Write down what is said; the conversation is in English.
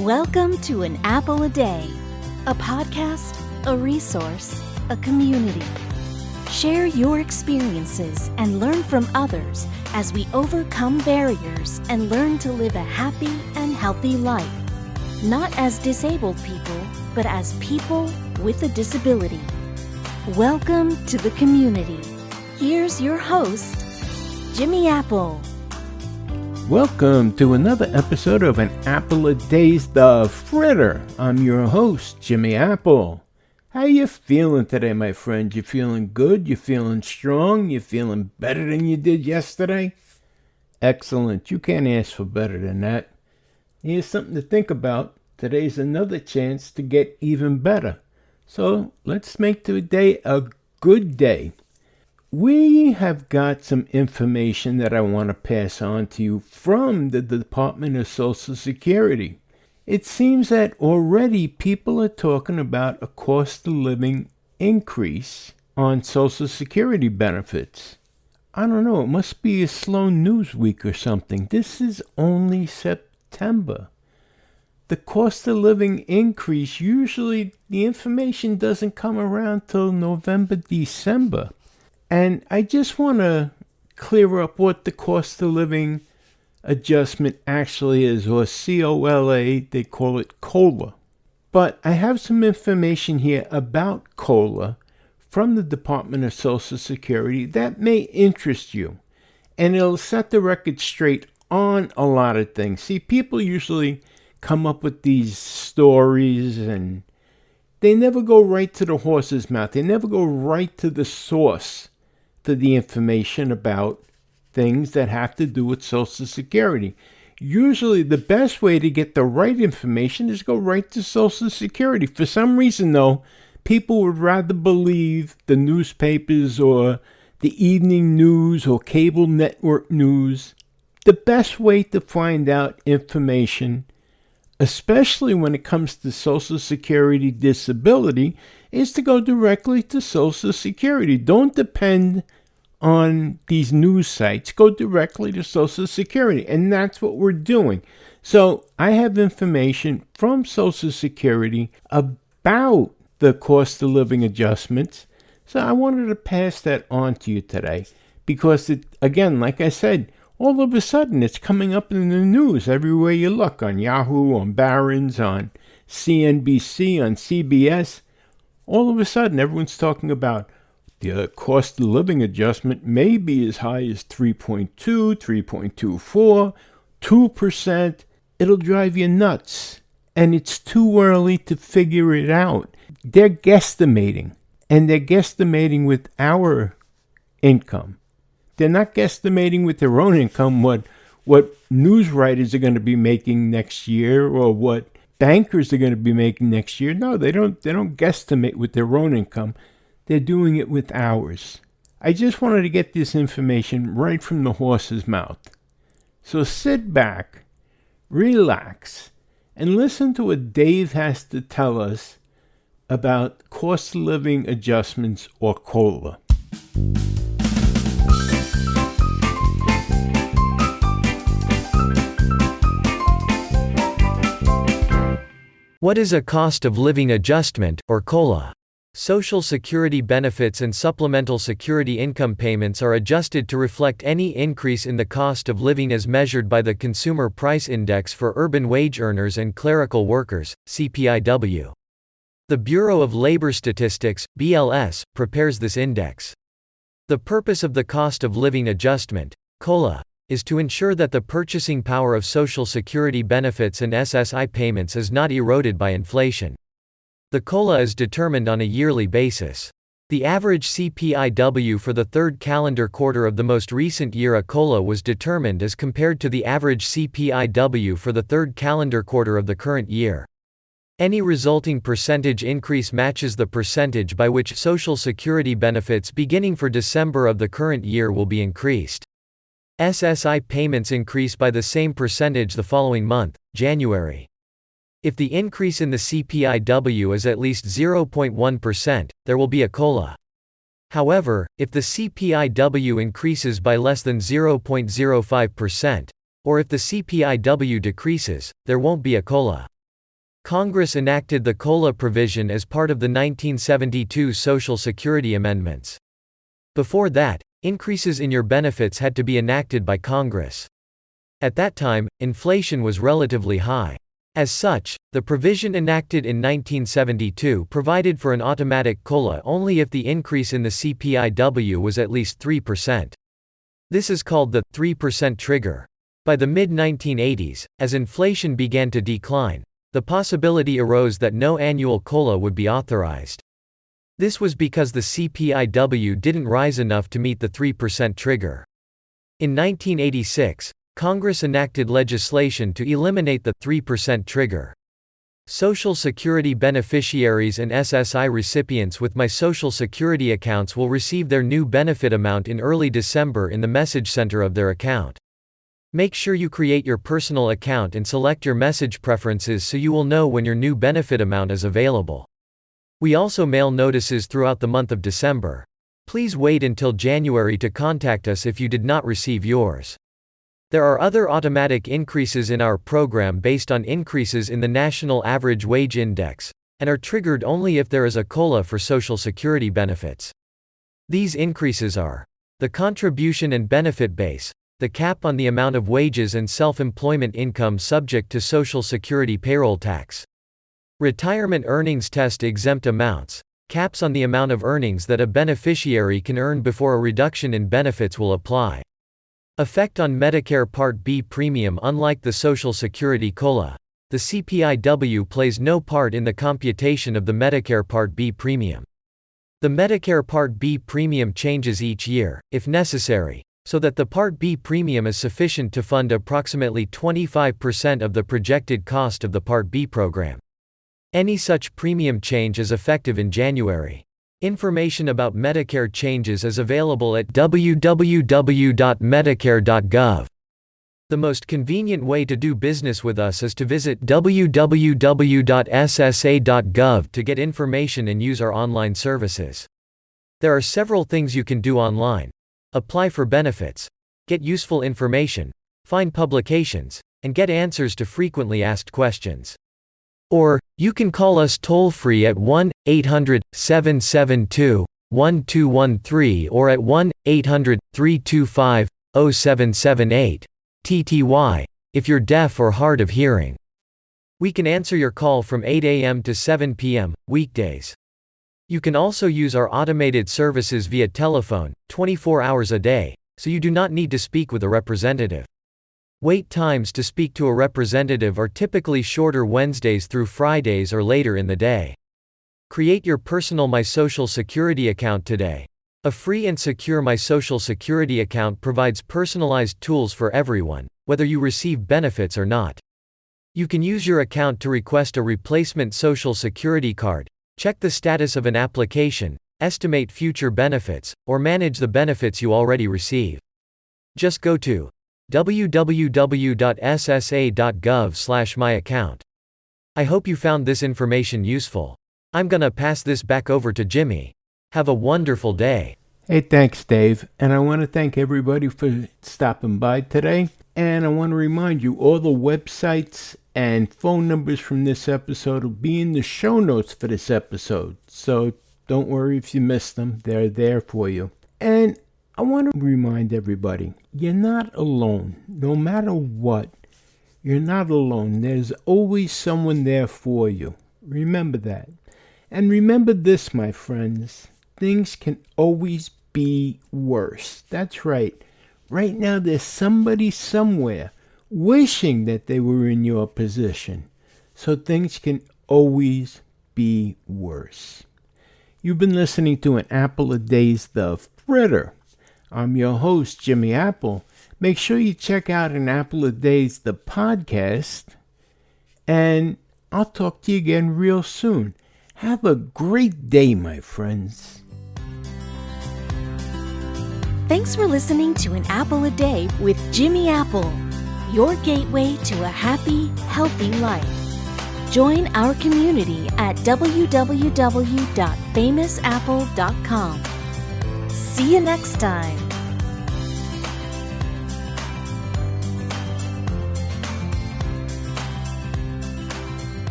Welcome to An Apple a Day, a podcast, a resource, a community. Share your experiences and learn from others as we overcome barriers and learn to live a happy and healthy life. Not as disabled people, but as people with a disability. Welcome to the community. Here's your host, Jimmy Apple. Welcome to another episode of An Apple a Day's The Fritter. I'm your host, Jimmy Apple. How you feeling today, my friend? You feeling good? You feeling strong? You feeling better than you did yesterday? Excellent. You can't ask for better than that. Here's something to think about. Today's another chance to get even better. So let's make today a good day. We have got some information that I want to pass on to you from the Department of Social Security. It seems that already people are talking about a cost of living increase on Social Security benefits. I don't know, it must be a slow news week or something. This is only September. The cost of living increase, usually the information doesn't come around till November, December. And I just want to clear up what the cost of living adjustment actually is, or COLA, they call it COLA. But I have some information here about COLA from the Department of Social Security that may interest you. And it'll set the record straight on a lot of things. See, people usually come up with these stories and they never go right to the horse's mouth. They never go right to the source to the information about things that have to do with Social Security. Usually the best way to get the right information is go right to Social Security. For some reason, though, people would rather believe the newspapers or the evening news or cable network news. The best way to find out information, especially when it comes to Social Security disability, is to go directly to Social Security. Don't depend on these news sites. Go directly to Social Security, and that's what we're doing. So I have information from Social Security about the cost of living adjustments. So I wanted to pass that on to you today because, again, like I said, all of a sudden it's coming up in the news everywhere you look, on Yahoo, on Barron's, on CNBC, on CBS. All of a sudden, everyone's talking about the cost of living adjustment may be as high as 3.2, 3.24, 2%. It'll drive you nuts. And it's too early to figure it out. They're guesstimating. And they're guesstimating with our income. They're not guesstimating with their own income what news writers are going to be making next year or what bankers are going to be making next year. No, they don't guesstimate with their own income. They're doing it with ours. I just wanted to get this information right from the horse's mouth. So sit back, relax, and listen to what Dave has to tell us about cost of living adjustments, or COLA. What is a cost of living adjustment, or COLA? Social Security benefits and supplemental security income payments are adjusted to reflect any increase in the cost of living as measured by the Consumer Price Index for urban wage earners and clerical workers, CPIW. The Bureau of Labor Statistics, BLS, prepares this index. The purpose of the cost of living adjustment, COLA, is to ensure that the purchasing power of Social Security benefits and SSI payments is not eroded by inflation. The COLA is determined on a yearly basis. The average CPIW for the third calendar quarter of the most recent year a COLA was determined as compared to the average CPIW for the third calendar quarter of the current year. Any resulting percentage increase matches the percentage by which Social Security benefits beginning for December of the current year will be increased. SSI payments increase by the same percentage the following month, January. If the increase in the CPIW is at least 0.1%, there will be a COLA. However, if the CPIW increases by less than 0.05%, or if the CPIW decreases, there won't be a COLA. Congress enacted the COLA provision as part of the 1972 Social Security Amendments. Before that, increases in your benefits had to be enacted by Congress. At that time, inflation was relatively high. As such, the provision enacted in 1972 provided for an automatic COLA only if the increase in the CPIW was at least 3%. This is called the 3% trigger. By the mid-1980s, as inflation began to decline, the possibility arose that no annual COLA would be authorized. This was because the CPIW didn't rise enough to meet the 3% trigger. In 1986, Congress enacted legislation to eliminate the 3% trigger. Social Security beneficiaries and SSI recipients with My Social Security accounts will receive their new benefit amount in early December in the message center of their account. Make sure you create your personal account and select your message preferences so you will know when your new benefit amount is available. We also mail notices throughout the month of December. Please wait until January to contact us if you did not receive yours. There are other automatic increases in our program based on increases in the National Average Wage Index, and are triggered only if there is a COLA for Social Security benefits. These increases are the contribution and benefit base, the cap on the amount of wages and self-employment income subject to Social Security payroll tax, retirement earnings test exempt amounts, caps on the amount of earnings that a beneficiary can earn before a reduction in benefits will apply. Effect on Medicare Part B premium. Unlike the Social Security COLA, the CPIW plays no part in the computation of the Medicare Part B premium. The Medicare Part B premium changes each year, if necessary, so that the Part B premium is sufficient to fund approximately 25% of the projected cost of the Part B program. Any such premium change is effective in January. Information about Medicare changes is available at www.medicare.gov. The most convenient way to do business with us is to visit www.ssa.gov to get information and use our online services. There are several things you can do online. Apply for benefits, get useful information, find publications, and get answers to frequently asked questions. Or, you can call us toll-free at 1-800-772-1213 or at 1-800-325-0778, TTY, if you're deaf or hard of hearing. We can answer your call from 8 a.m. to 7 p.m., weekdays. You can also use our automated services via telephone, 24 hours a day, so you do not need to speak with a representative. Wait times to speak to a representative are typically shorter Wednesdays through Fridays or later in the day. Create your personal My Social Security account today. A free and secure My Social Security account provides personalized tools for everyone, whether you receive benefits or not. You can use your account to request a replacement Social Security card, check the status of an application, estimate future benefits, or manage the benefits you already receive. Just go to www.ssa.gov/myaccount. I hope you found this information useful. I'm gonna pass this back over to Jimmy. Have a wonderful day. Hey, thanks, Dave. And I want to thank everybody for stopping by today. And I want to remind you, all the websites and phone numbers from this episode will be in the show notes for this episode. So don't worry if you missed them. They're there for you. And I want to remind everybody, you're not alone. No matter what, you're not alone. There's always someone there for you. Remember that. And remember this, my friends. Things can always be worse. That's right. Right now, there's somebody somewhere wishing that they were in your position. So things can always be worse. You've been listening to an Apple a Day's The Fritter. I'm your host, Jimmy Apple. Make sure you check out an Apple a Day's The podcast. And I'll talk to you again real soon. Have a great day, my friends. Thanks for listening to An Apple a Day with Jimmy Apple, your gateway to a happy, healthy life. Join our community at www.famousapple.com. See you next time.